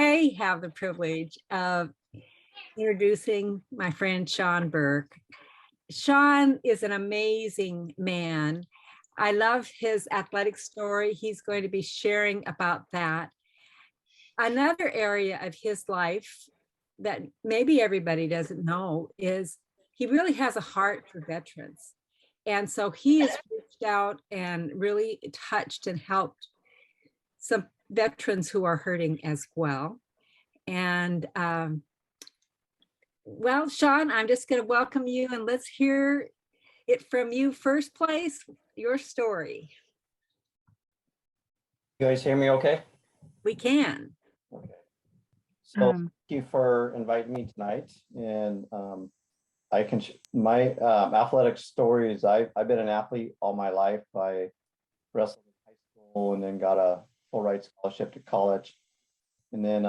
I have the privilege of introducing my friend Shawn Burke. Shawn is an amazing man. I love his athletic story. He's going to be sharing about that. Another area of his life that maybe everybody doesn't know is he really has a heart for veterans. And so he has reached out and really touched and helped some veterans who are hurting as well. And well, Shawn, I'm just going to welcome you and let's hear it from you first place, your story. You guys hear me okay? We can. Okay. So thank you for inviting me tonight. And I can, my athletic stories, I've been an athlete all my life. I wrestled in high school and then got a full ride scholarship to college. And then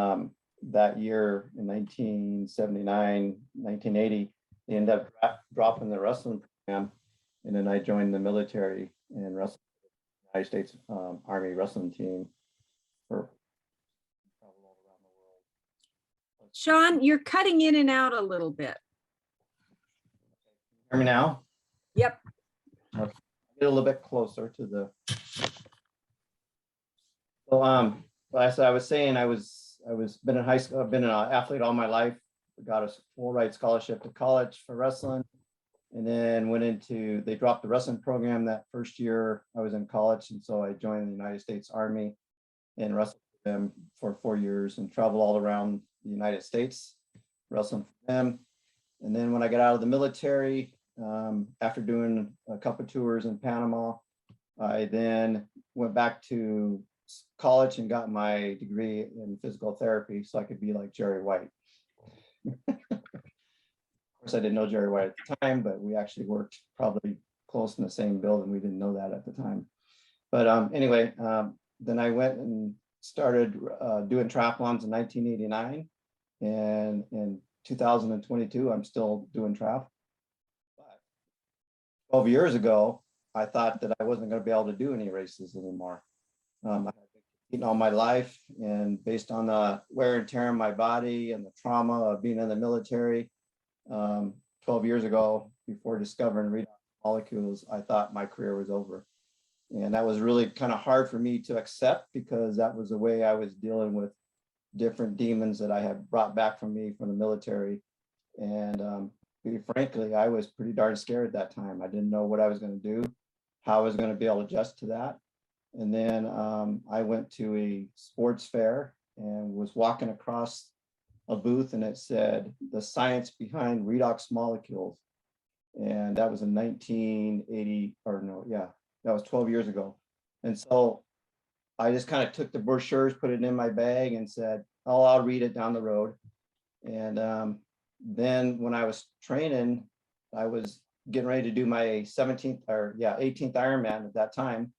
that year in 1979, 1980, they ended up dropping the wrestling program. And then I joined the military and wrestled with the United States Army wrestling team for travel all around the world. Shawn, you're cutting in and out a little bit. Hear me now? Yep. Okay. Get a little bit closer to the. So as I was saying, I was been in high school. I've been an athlete all my life. Got a full ride scholarship to college for wrestling, and then went into. They dropped the wrestling program that first year I was in college, and so I joined the United States Army and wrestled with them for 4 years and traveled all around the United States wrestling for them. And then when I got out of the military, after doing a couple of tours in Panama, I then went back to college and got my degree in physical therapy so I could be like Jerry White. Of course, I didn't know Jerry White at the time, but we actually worked probably close in the same building. We didn't know that at the time. But anyway, then I went and started doing triathlons in 1989. And in 2022, I'm still doing triathlon. 12 years ago, I thought that I wasn't going to be able to do any races anymore. I had been competing all my life, and based on the wear and tear on my body and the trauma of being in the military, 12 years ago, before discovering redox molecules, I thought my career was over. And that was really kind of hard for me to accept because that was the way I was dealing with different demons that I had brought back from me from the military. And frankly, I was pretty darn scared at that time. I didn't know what I was going to do, how I was going to be able to adjust to that. And then I went to a sports fair and was walking across a booth, and it said the science behind redox molecules. And that was in 1980, or no, yeah, that was 12 years ago. And so I just kind of took the brochures, put it in my bag and said, oh, I'll read it down the road. And then when I was training, I was getting ready to do my 18th Ironman at that time.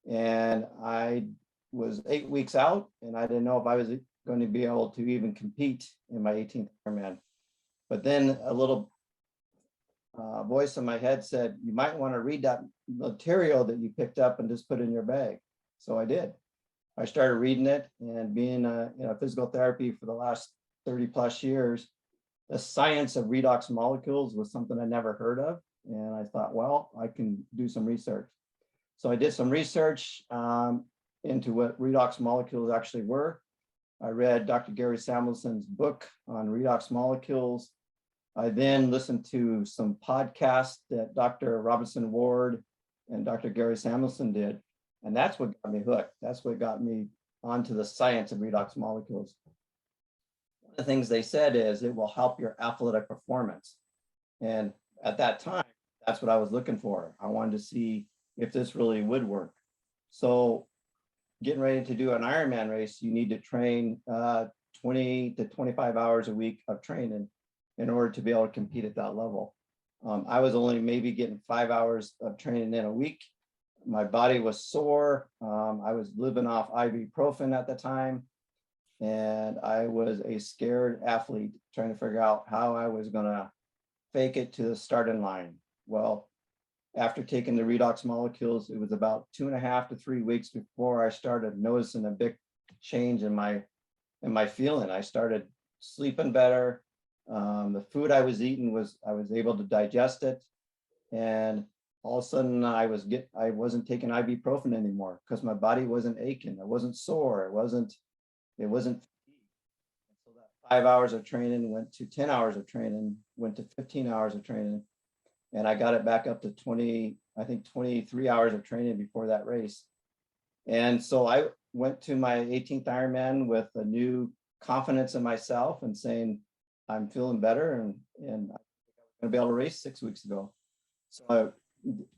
And I was 8 weeks out, and I didn't know if I was going to be able to even compete in my 18th Ironman. But then a little voice in my head said, you might want to read that material that you picked up and just put in your bag. So I did. I started reading it, and being in physical therapy for the last 30 plus years, the science of redox molecules was something I never heard of. And I thought, well, I can do some research. So I did some research into what redox molecules actually were. I read Dr. Gary Samuelson's book on redox molecules. I then listened to some podcasts that Dr. Robinson Ward and Dr. Gary Samuelson did. And that's what got me hooked. That's what got me onto the science of redox molecules. One of the things they said is it will help your athletic performance. And at that time, that's what I was looking for. I wanted to see if this really would work. So getting ready to do an Ironman race, you need to train 20 to 25 hours a week of training in order to be able to compete at that level. I was only maybe getting 5 hours of training in a week. My body was sore. I was living off ibuprofen at the time. And I was a scared athlete trying to figure out how I was going to fake it to the starting line. Well, after taking the redox molecules, it was about 2.5 to 3 weeks before I started noticing a big change in my and my feeling. I started sleeping better. The food I was eating I was able to digest it. And all of a sudden I wasn't taking ibuprofen anymore because my body wasn't aching. I wasn't sore. It wasn't. So that 5 hours of training went to 10 hours of training, went to 15 hours of training. And I got it back up to 23 hours of training before that race. And so I went to my 18th Ironman with a new confidence in myself and saying, I'm feeling better and I'm going to be able to race 6 weeks ago. So I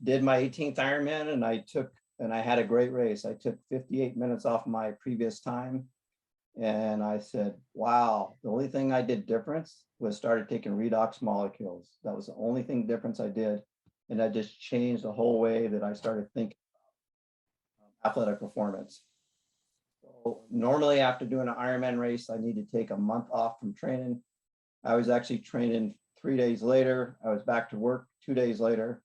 did my 18th Ironman and I had a great race. I took 58 minutes off my previous time. And I said, wow, the only thing I did different was started taking redox molecules. That was the only thing difference I did. And that just changed the whole way that I started thinking about athletic performance. So normally after doing an Ironman race, I need to take a month off from training. I was actually training 3 days later. I was back to work 2 days later,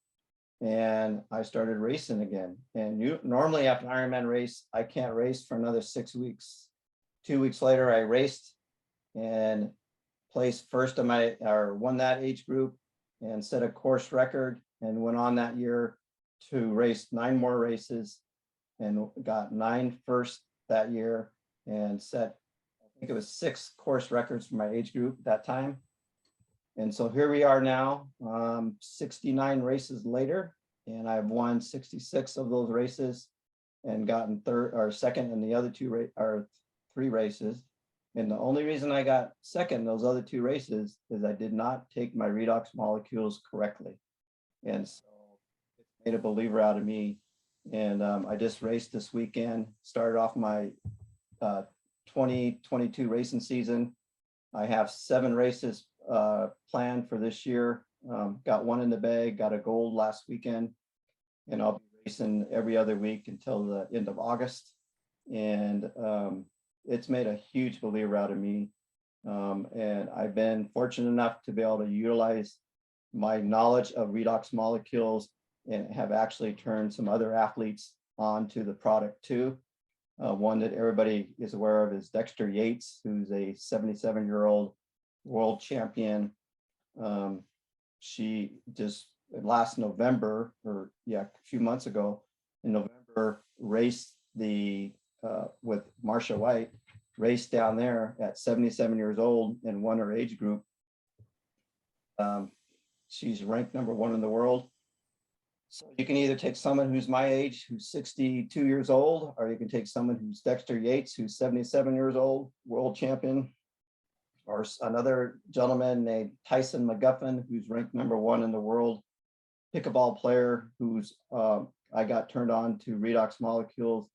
and I started racing again. And normally after an Ironman race, I can't race for another 6 weeks. 2 weeks later, I raced and placed first won that age group and set a course record and went on that year to race 9 more races and got 9 first that year and set, I think it was 6 course records for my age group at that time. And so here we are now, 69 races later, and I've won 66 of those races and gotten second in the other 3 races. And the only reason I got second in those other 2 races is I did not take my redox molecules correctly. And so it made a believer out of me. And I just raced this weekend, started off my 2022 racing season. I have 7 races planned for this year. Got 1 in the bag, got a gold last weekend, and I'll be racing every other week until the end of August. And it's made a huge believer out of me. And I've been fortunate enough to be able to utilize my knowledge of redox molecules and have actually turned some other athletes onto the product too. One that everybody is aware of is Dexter Yates, who's a 77-year-old world champion. She just last November, a few months ago in November, raced with Marsha White, raced down there at 77 years old and won her age group. She's ranked #1 in the world. So you can either take someone who's my age, who's 62 years old, or you can take someone who's Dexter Yates, who's 77 years old, world champion, or another gentleman named Tyson McGuffin, who's ranked #1 in the world, pickleball player, who's I got turned on to redox molecules,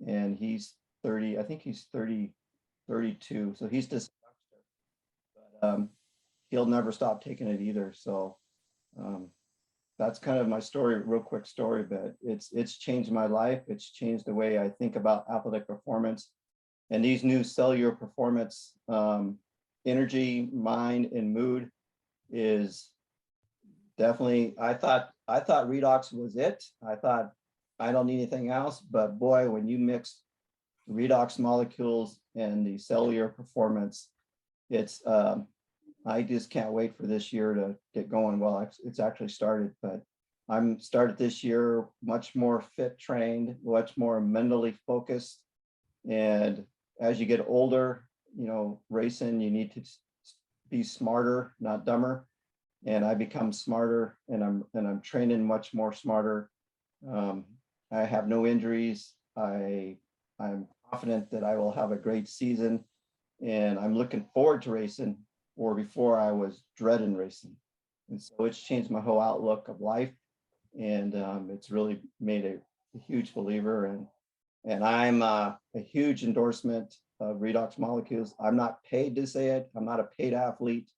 and he's 30, I think he's 32. So he's just, but he'll never stop taking it either. So that's kind of my story, real quick story, but it's changed my life. It's changed the way I think about athletic performance. And these new cellular performance, energy, mind, and mood is definitely, I thought redox was it. I thought I don't need anything else, but boy, when you mix redox molecules and the cellular performance, it's I just can't wait for this year to get going. Well, it's actually started, but I'm started this year much more fit trained, much more mentally focused. And as you get older, racing, you need to be smarter, not dumber. And I become smarter, and I'm training much more smarter. I have no injuries. I'm confident that I will have a great season, and I'm looking forward to racing, or before I was dreading racing. And so it's changed my whole outlook of life, and it's really made a huge believer. And I'm a huge endorsement of redox molecules. I'm not paid to say it. I'm not a paid athlete.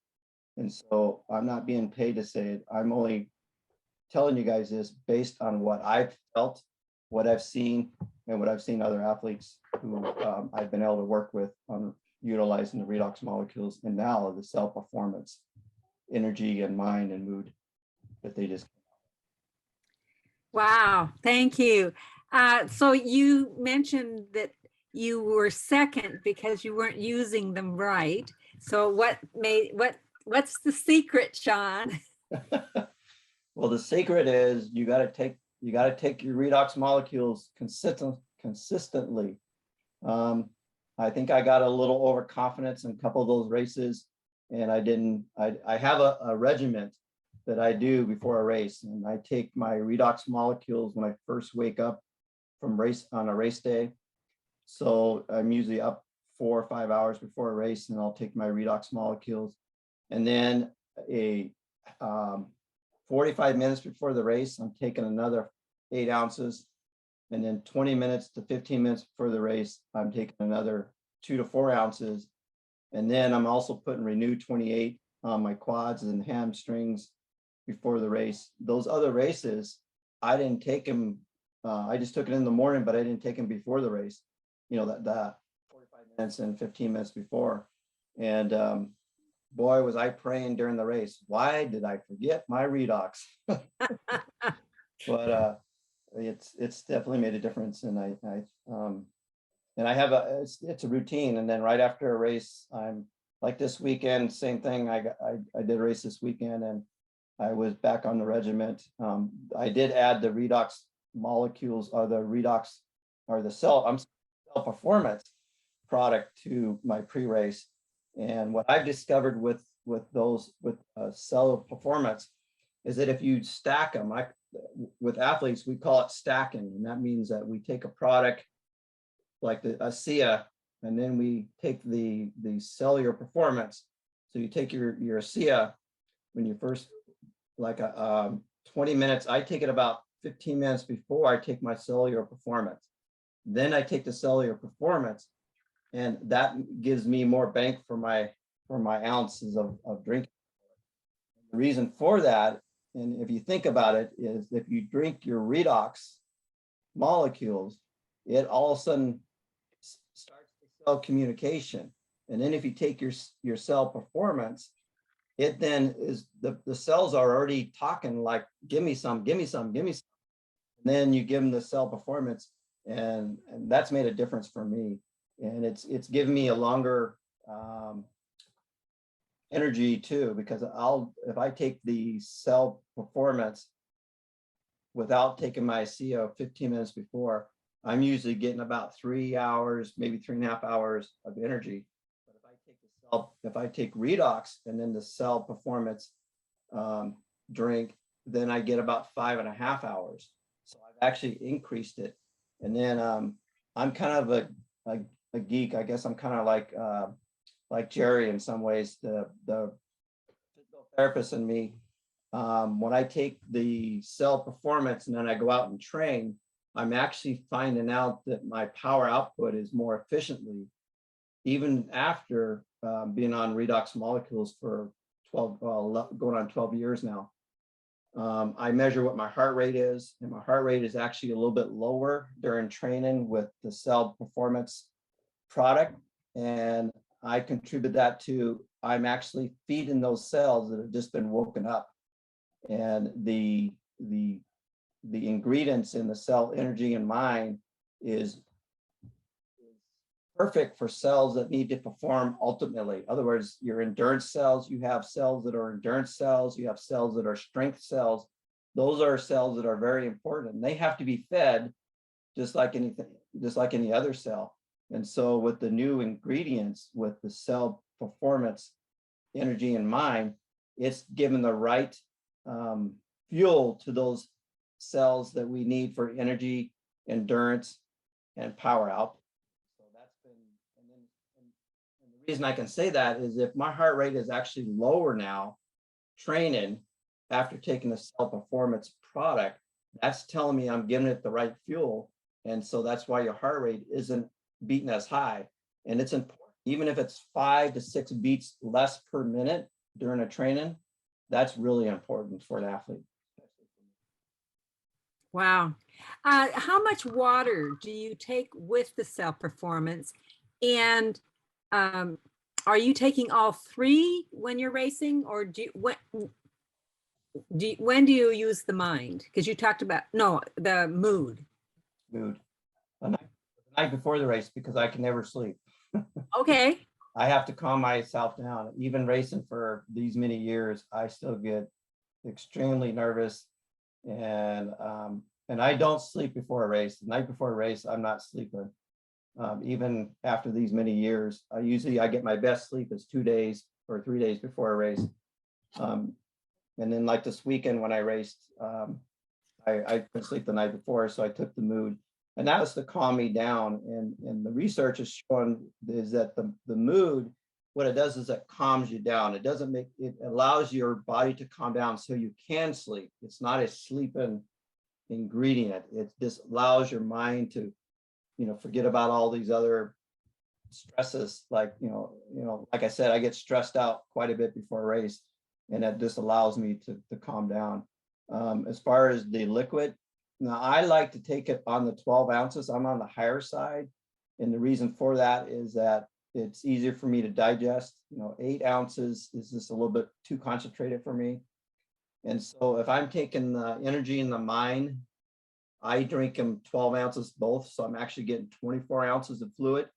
And so I'm not being paid to say it. I'm only telling you guys this based on what I've felt, what I've seen, and what I've seen other athletes who I've been able to work with on utilizing the redox molecules, and now the cell performance, energy and mind and mood that they just. Wow, thank you. So you mentioned that you were second because you weren't using them right. So what's the secret, Shawn? Well, the secret is you got to take your redox molecules consistently. I think I got a little overconfidence in a couple of those races, and I have a regiment that I do before a race, and I take my redox molecules when I first wake up from on a race day. So I'm usually up 4 or 5 hours before a race, and I'll take my redox molecules, and then 45 minutes before the race, I'm taking another 8 ounces. And then 20 minutes to 15 minutes before the race, I'm taking another 2 to 4 ounces. And then I'm also putting Renew 28 on my quads and hamstrings before the race. Those other races, I didn't take them. I just took it in the morning, but I didn't take them before the race. You know, that 45 minutes and 15 minutes before. And boy, was I praying during the race. Why did I forget my redox? But it's definitely made a difference, and I have it's a routine. And then right after a race, I'm like this weekend, same thing. I did a race this weekend, and I was back on the regiment. I did add the redox molecules, or the redox, or the cell performance product to my pre-race. And what I've discovered with cellular performance is that if you stack them, with athletes, we call it stacking. And that means that we take a product like the ASEA, and then we take the cellular performance. So you take your ASEA when you first, like 20 minutes, I take it about 15 minutes before I take my cellular performance. Then I take the cellular performance, and that gives me more bang for my ounces of drinking. The reason for that, and if you think about it, is if you drink your redox molecules, it all of a sudden starts the cell communication. And then if you take your cell performance, it then is the cells are already talking like, give me some, give me some, give me some. And then you give them the cell performance, and that's made a difference for me. And it's given me a longer energy too, because if I take the cell performance without taking my ASEA 15 minutes before, I'm usually getting about 3 hours, maybe 3.5 hours of energy. But if I take redox and then the cell performance drink, then I get about 5.5 hours. So I've actually increased it. And then I'm kind of a geek. I guess I'm kind of like Jerry in some ways, the physical therapist in me. When I take the cell performance and then I go out and train, I'm actually finding out that my power output is more efficiently, even after being on redox molecules for 12, going on 12 years now. I measure what my heart rate is, and my heart rate is actually a little bit lower during training with the cell performance product. And I contribute that to, I'm actually feeding those cells that have just been woken up. And the ingredients in the cell energy and mind is perfect for cells that need to perform ultimately. In other words, your endurance cells, you have cells that are endurance cells, you have cells that are strength cells. Those are cells that are very important, and they have to be fed just like anything, just like any other cell. And so with the new ingredients, with the cell performance, energy and mind, it's given the right fuel to those cells that we need for energy, endurance, and power output. So that's been, and the reason I can say that is if my heart rate is actually lower now, training after taking the cell performance product, that's telling me I'm giving it the right fuel. And so that's why your heart rate isn't beating as high. And it's important, even if it's 5 to 6 beats less per minute during a training, that's really important for an athlete. Wow. How much water do you take with the cell performance? And are you taking all 3 when you're racing, or when do you use the mind? Because you talked about, no, the mood. Mood. The night before the race because I can never sleep. Okay. I have to calm myself down. Even racing for these many years, I still get extremely nervous, and I don't sleep before a race. The night before a race, I'm not sleeping. Even after these many years, I get my best sleep is 2 days or 3 days before a race. And then like this weekend when I raced, I couldn't sleep the night before, so I took the mood, and that was to calm me down. And the research is showing is that the mood, what it does is it calms you down. It doesn't make, it allows your body to calm down so you can sleep. It's not a sleeping ingredient. It just allows your mind to, forget about all these other stresses. Like, like I said, I get stressed out quite a bit before a race, and that just allows me to calm down. As far as the liquid, now I like to take it on the 12 ounces. I'm on the higher side. And the reason for that is that it's easier for me to digest. 8 ounces is just a little bit too concentrated for me. And so if I'm taking the energy in the mind, I drink them 12 ounces both. So I'm actually getting 24 ounces of fluid.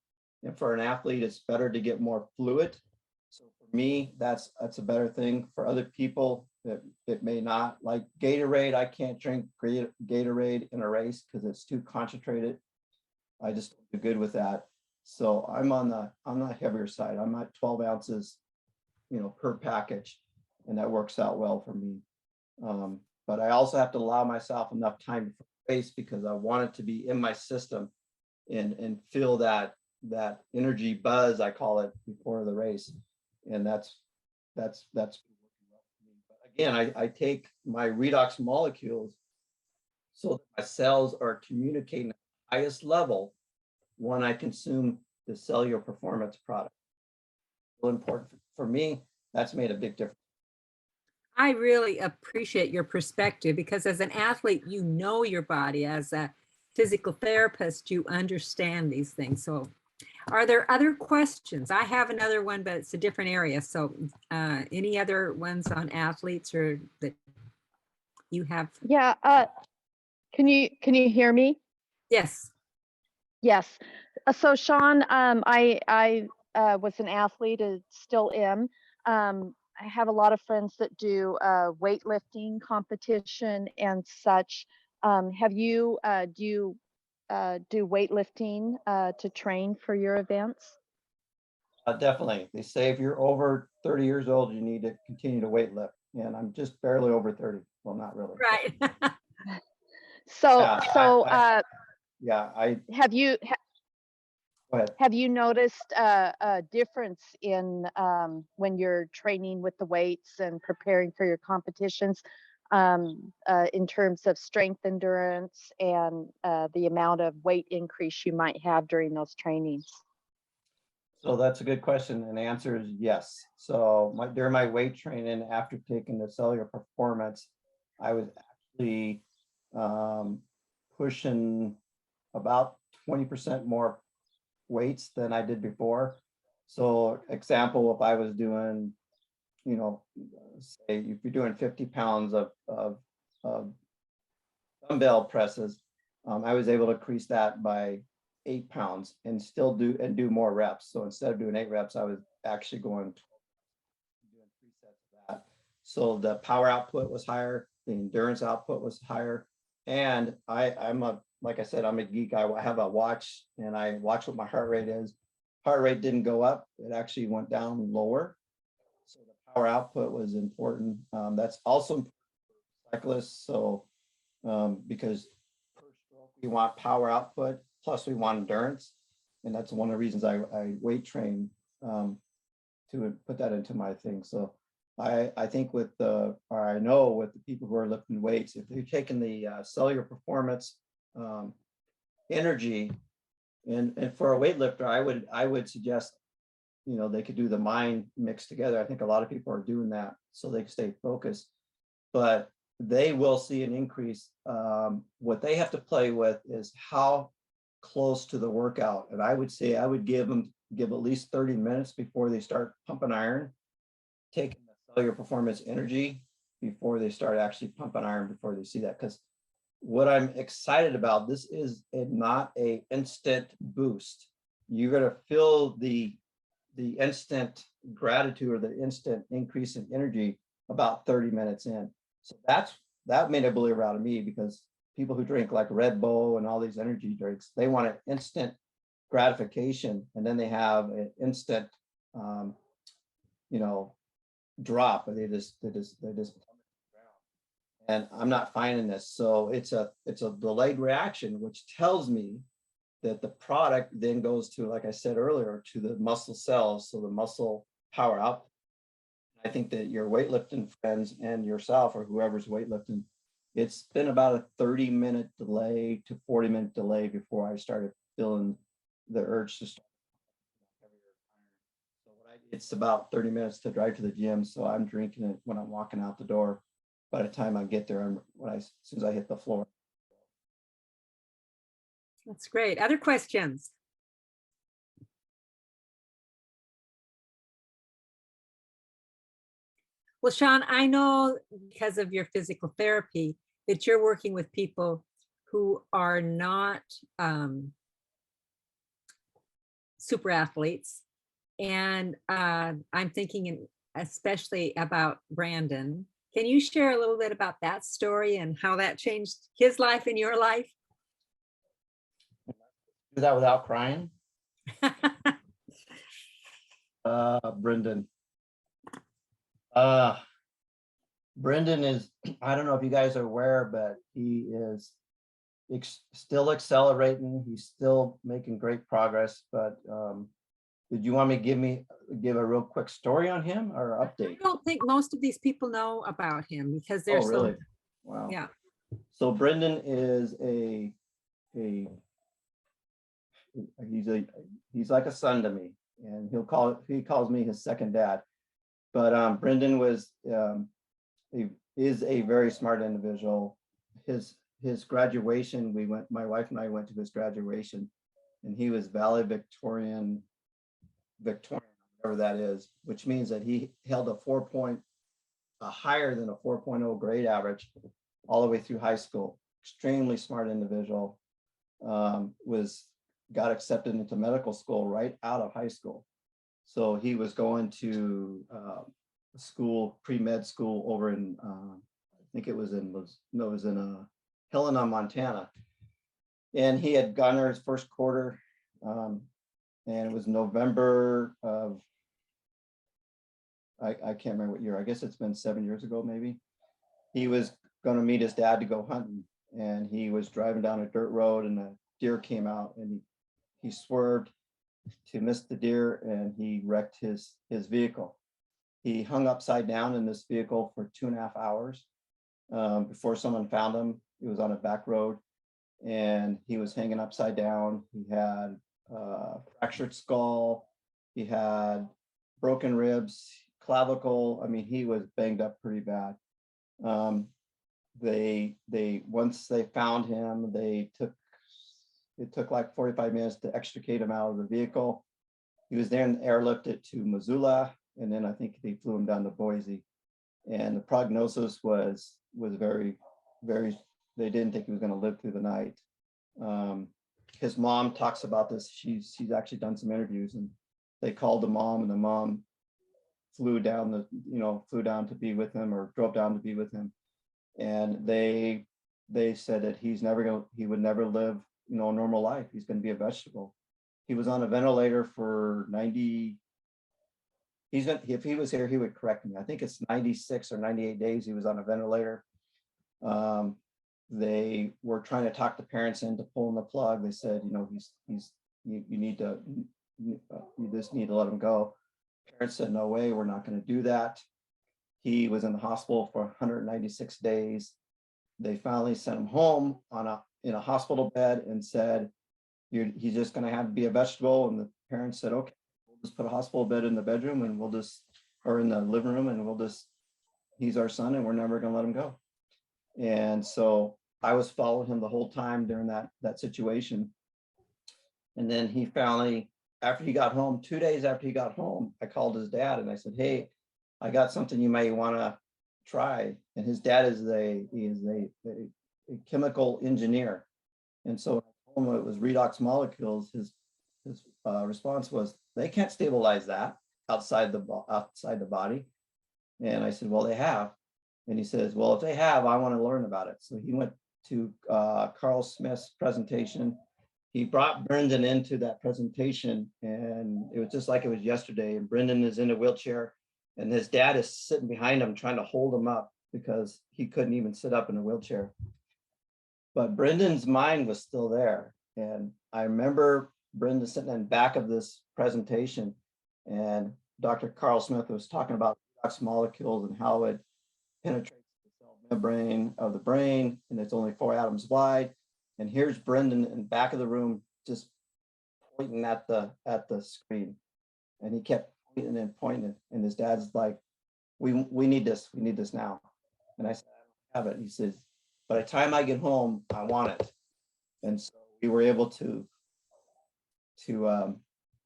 And for an athlete, it's better to get more fluid. So for me, that's a better thing. For other people, it may not. Like Gatorade, I can't drink Gatorade in a race because it's too concentrated. I just don't do good with that. So I'm on the heavier side. I'm at 12 ounces, per package, and that works out well for me. But I also have to allow myself enough time before the race because I want it to be in my system and feel that energy buzz, I call it, before the race. And that's working well for me. But again, I take my redox molecules so that my cells are communicating at the highest level when I consume the cellular performance product. So important for me, that's made a big difference. I really appreciate your perspective because as an athlete, you know your body. As a physical therapist, you understand these things. So are there other questions? I have another one, but it's a different area. So any other ones on athletes or that you have? Yeah. Can you hear me? Yes. Yes. So Shawn, I was an athlete and still am. I have a lot of friends that do weightlifting competition and such. Have you do you do weightlifting to train for your events? Definitely. They say if you're over 30 years old, you need to continue to weight lift. And I'm just barely over 30. Well, not really. Right. So Yeah, have you go ahead. have you noticed a difference in when you're training with the weights and preparing for your competitions in terms of strength endurance and the amount of weight increase you might have during those trainings? So that's a good question. And the answer is yes. So during my weight training, after taking the cellular performance, I was actually pushing about 20% more weights than I did before. So example, if I was doing, say if you're doing 50 pounds of dumbbell presses, I was able to increase that by 8 pounds and still do more reps. So instead of doing 8 reps, I was actually doing 3 sets of that. So the power output was higher, the endurance output was higher. And like I said, I'm a geek. I have a watch and I watch what my heart rate is. Heart rate didn't go up. It actually went down lower. So the power output was important. That's also important for cyclists. So because per stroke, we want power output, plus we want endurance. And that's one of the reasons I weight train to put that into my thing. So I think I know with the people who are lifting weights, if they're taking the cellular performance energy, and for a weightlifter, I would suggest, they could do the mind mix together. I think a lot of people are doing that so they can stay focused, but they will see an increase. What they have to play with is how close to the workout. And I would say I would give at least 30 minutes before they start pumping iron, taking the cellular performance energy before they start actually pumping iron, before they see that. Because what I'm excited about, this is not a instant boost. You're going to feel the instant gratitude or the instant increase in energy about 30 minutes in. So that made a believer out of me, because people who drink like Red Bull and all these energy drinks, they want an instant gratification, and then they have an instant drop, and they just and I'm not finding this. So it's a delayed reaction, which tells me that the product then goes to, like I said earlier, to the muscle cells, so the muscle power up. I think that your weightlifting friends and yourself, or whoever's weightlifting, it's been about a 30-minute delay to 40-minute delay before I started feeling the urge to start. So it's about 30 minutes to drive to the gym, so I'm drinking it when I'm walking out the door. By the time I get there, as soon as I hit the floor. That's great. Other questions? Well, Shawn, I know because of your physical therapy that you're working with people who are not super athletes. And I'm thinking especially about Brandon. Can you share a little bit about that story and how that changed his life and your life? Do that without crying. Brendan. Brendan is, I don't know if you guys are aware, but he is still accelerating. He's still making great progress. But did you want me to give a real quick story on him or update? I don't think most of these people know about him because they're really? Wow. Yeah. So Brendan is he's like a son to me, and he calls me his second dad. But Brendan is a very smart individual. His graduation, my wife and I went to his graduation, and he was valedictorian, whatever that is, which means that he held a higher than a 4.0 grade average all the way through high school. Extremely smart individual. Got accepted into medical school right out of high school. So he was going to school, pre-med school over in, I think it was in Helena, Montana. And he had gone there his first quarter, and it was November of, I can't remember what year. I guess it's been 7 years ago, maybe. He was going to meet his dad to go hunting, and he was driving down a dirt road, and a deer came out, and he swerved to miss the deer, and he wrecked his vehicle. He hung upside down in this vehicle for 2.5 hours before someone found him. It was on a back road, and he was hanging upside down. He had fractured skull. He had broken ribs, clavicle. I mean, he was banged up pretty bad. Once they found him, it took like 45 minutes to extricate him out of the vehicle. He was then airlifted to Missoula, and then I think they flew him down to Boise. And the prognosis was very, very, they didn't think he was going to live through the night. His mom talks about this. She's actually done some interviews, and they called the mom, and the mom flew down to be with him, or drove down to be with him. And they said that he would never live, a normal life. He's going to be a vegetable. He was on a ventilator for 90. If he was here, he would correct me. I think it's 96 or 98 days he was on a ventilator. They were trying to talk the parents into pulling the plug. They said, you just need to let him go. Parents said, no way, we're not going to do that. He was in the hospital for 196 days. They finally sent him home in a hospital bed and said, he's just going to have to be a vegetable. And the parents said, okay, we'll just put a hospital bed in the bedroom, and or in the living room, and he's our son, and we're never going to let him go. And so I was following him the whole time during that situation. And then he finally, after he got home, 2 days after he got home, I called his dad and I said, hey, I got something you may want to try. And his dad is a a chemical engineer. And so when I told him it was redox molecules, his response was, they can't stabilize that outside the body. And I said, well, they have. And he says, well, if they have, I want to learn about it. So he went to Carl Smith's presentation. He brought Brendan into that presentation, and it was just like it was yesterday. And Brendan is in a wheelchair, and his dad is sitting behind him trying to hold him up because he couldn't even sit up in a wheelchair. But Brendan's mind was still there. And I remember Brendan sitting in the back of this presentation, and Dr. Carl Smith was talking about redox molecules and how it penetrates the cell membrane of the brain, and it's only 4 atoms wide. And here's Brendan in the back of the room just pointing at the screen. And he kept pointing and pointing. And his dad's like, we need this. We need this now. And I said, I don't have it. He says, by the time I get home, I want it. And so we were able to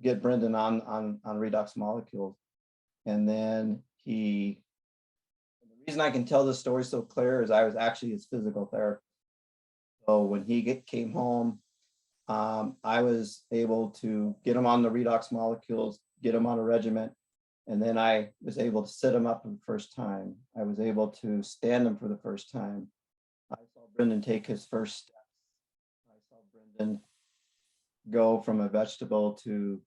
get Brendan on redox molecules. And then the reason I can tell this story so clear is I was actually his physical therapist. So when he came home, I was able to get him on the redox molecules, get him on a regimen, and then I was able to sit him up for the first time. I was able to stand him for the first time. I saw Brendan take his first steps. I saw Brendan go from a vegetable to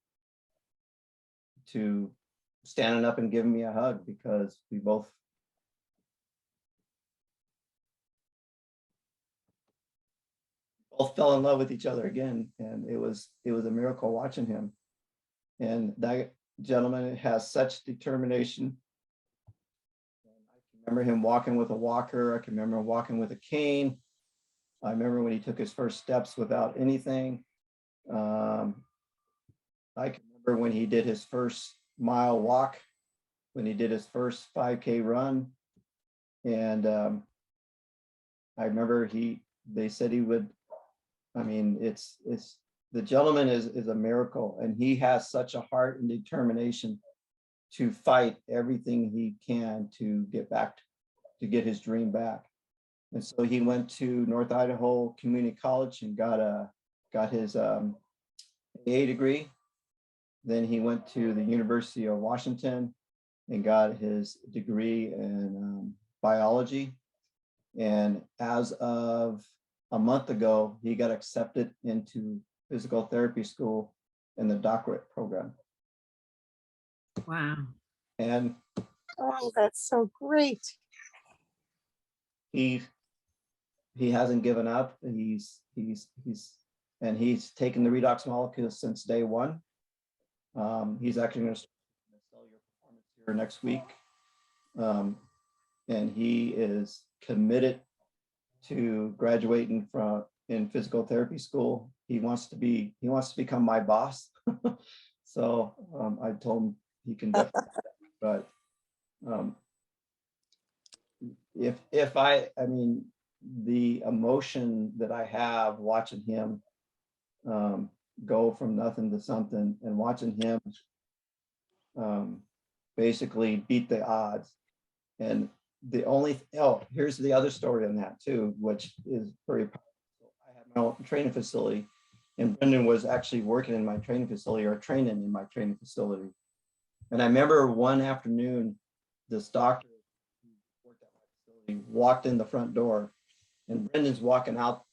standing up and giving me a hug, because we both fell in love with each other again. And it was a miracle watching him. And that gentleman has such determination. And I can remember him walking with a walker. I can remember him walking with a cane. I remember when he took his first steps without anything. I can remember when he did his first mile walk, when he did his first 5K run. And I remember they said he would, I mean, it's the gentleman is a miracle, and he has such a heart and determination to fight everything he can to get his dream back. And so he went to North Idaho Community College and got his AA degree. Then he went to the University of Washington and got his degree in biology. And as of a month ago, he got accepted into physical therapy school in the doctorate program. Wow. And Oh, that's so great. he hasn't given up. He's taken the redox molecules since day one. He's actually going to start cellular performance here next week. And he is committed to graduating in physical therapy school. He wants to become my boss. So I told him he can definitely, but I mean, the emotion that I have watching him go from nothing to something, and watching him basically beat the odds. And here's the other story on that too, which is very powerful. I have my own training facility, and Brendan was actually working in my training facility, or training in my training facility. And I remember one afternoon, this doctor who worked at my facility walked in the front door, and Brendan's walking out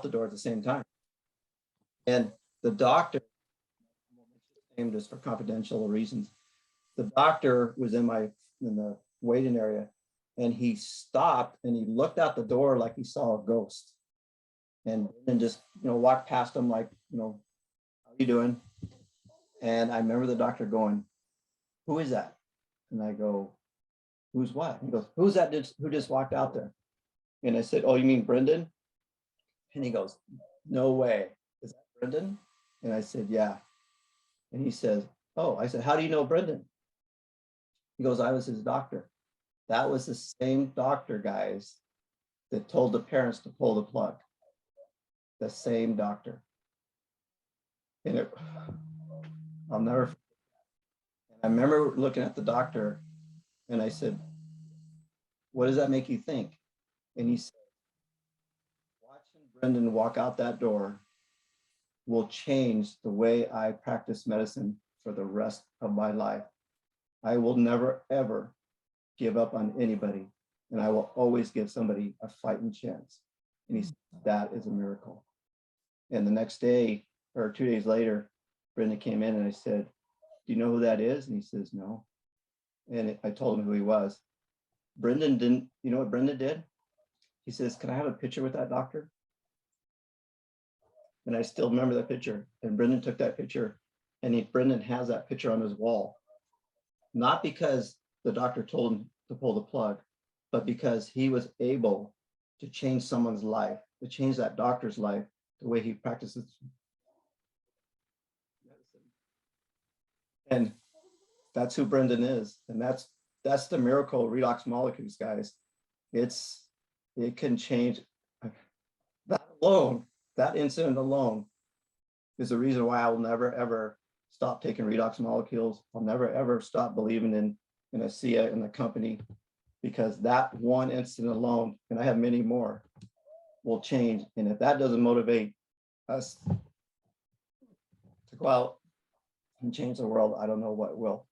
the door at the same time. And the doctor, named just for confidential reasons, the doctor was in the waiting area, and he stopped and he looked out the door like he saw a ghost, and just walked past him like, how you doing? And I remember the doctor going, who is that? And I go, who's what? He goes, who's that who just walked out there? And I said, oh, you mean Brendan? And he goes, no way. Is that Brendan? And I said, yeah. And he says, oh, I said, how do you know Brendan? He goes, I was his doctor. That was the same doctor, guys, that told the parents to pull the plug. The same doctor. And I'll never forget that. And I remember looking at the doctor, and I said, what does that make you think? And he said, Brendan walk out that door will change the way I practice medicine for the rest of my life. I will never, ever give up on anybody, and I will always give somebody a fighting chance. And he said, that is a miracle. And the next day or 2 days later, Brendan came in and I said, do you know who that is? And he says, no. And I told him who he was. Brendan didn't, you know what Brendan did? He says, can I have a picture with that doctor? And I still remember that picture. And Brendan took that picture, and Brendan has that picture on his wall. Not because the doctor told him to pull the plug, but because he was able to change someone's life, to change that doctor's life, the way he practices medicine. And that's who Brendan is. And that's the miracle of redox molecules, guys. It can change. That alone, that incident alone is the reason why I will never, ever stop taking redox molecules. I'll never, ever stop believing in ASEA and the company, because that one incident alone, and I have many more, will change. And if that doesn't motivate us to go out and change the world, I don't know what will.